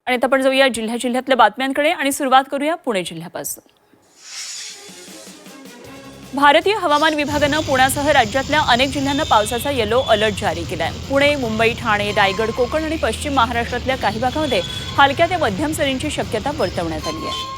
आणि आता आपण जाऊया जिल्ह्यातल्या बातम्यांकडे आणि सुरुवात करूया पुणे जिल्ह्यापासून। भारतीय हवामान विभागानं पुण्यासह राज्यातल्या अनेक जिल्ह्यांना पावसाचा येलो अलर्ट जारी केलाय। पुणे, मुंबई, ठाणे, रायगड, कोकण आणि पश्चिम महाराष्ट्रातल्या काही भागांमध्ये हलक्या ते मध्यम सरींची शक्यता वर्तवण्यात आली आहे।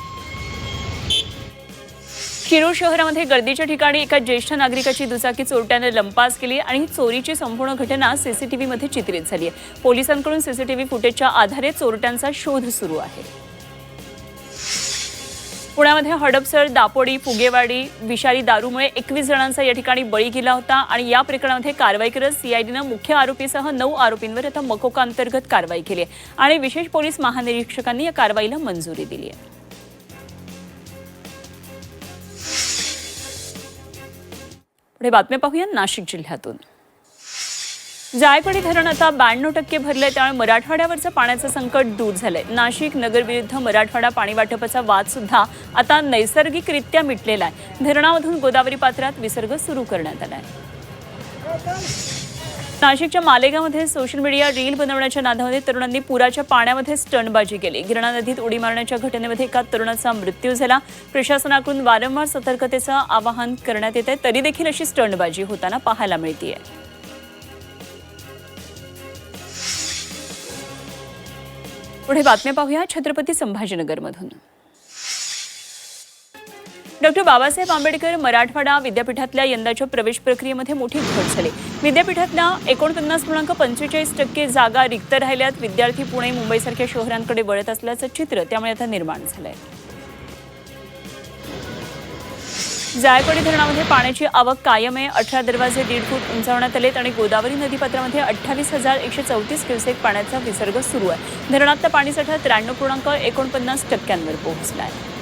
शिरूर शहरामध्ये गर्दीच्या ठिकाणी एका ज्येष्ठ नागरिकाची दुचाकी चोरट्याने लंपास केली आणि चोरीची संपूर्ण घटना सीसीटीव्हीमध्ये चित्रित झाली आहे। पोलिसांकडून सीसीटीव्ही फुटेजच्या आधारे चोरट्यांचा शोध सुरू आहे। पुण्यामध्ये हडपसर, दापोडी, फुगेवाडी, विषारी दारूमुळे 21 जणांचा या ठिकाणी बळी गेला होता आणि या प्रकरणामध्ये कारवाई करत सीआयडीनं मुख्य आरोपीसह 9 आरोपींवर आता मकोका अंतर्गत कारवाई केली आहे आणि विशेष पोलीस महानिरीक्षकांनी या कारवाईला मंजुरी दिली आहे। पुढे बातमी पाहूया नाशिक जिल्ह्यातून। जायकवाडी धरण आता 92% भरले, त्यामुळे मराठवाड्यावरचं पाण्याचं संकट दूर झालंय। नाशिक नगर विरुद्ध मराठवाडा पाणी वाटपाचा वाद सुद्धा आता नैसर्गिकरित्या मिटलेला आहे। धरणामधून गोदावरी पात्रात विसर्ग सुरू करण्यात आलाय। नाशिकच्या मालेगावमध्ये सोशल मीडिया रील बनवण्याच्या नादामध्ये तरुणांनी पुराच्या पाण्यामध्ये स्टंटबाजी केली। गिरणा नदीत उडी मारण्याच्या घटनेमध्ये एका तरुणाचा मृत्यू झाला। प्रशासनाकडून वारंवार सतर्कतेचं आवाहन करण्यात येत आहे, तरी देखील अशी स्टंटबाजी होताना पाहायला मिळतेय। पुढे बातमी पाहूया छत्रपती संभाजीनगरमधून। डॉक्टर बाबासाहेब आंबेडकर मराठवाडा विद्यापीठातल्या यंदाच्या प्रवेश प्रक्रियेमध्ये मोठी घट झाली। विद्यापीठातल्या 49.45% जागा रिक्त राहिल्यात। विद्यार्थी पुणे, मुंबईसारख्या शहरांकडे वळत असल्याचं चित्र त्यामुळे आता निर्माण झालंय। जायकवाडी धरणामध्ये पाण्याची आवक कायम आहे। 18 दरवाजे 1.5 फूट उंचावण्यात आलेत आणि गोदावरी नदीपात्रामध्ये 28,134 क्युसेक पाण्याचा विसर्ग सुरू आहे। धरणातला पाणीसाठा 93.49% पोहोचला आहे।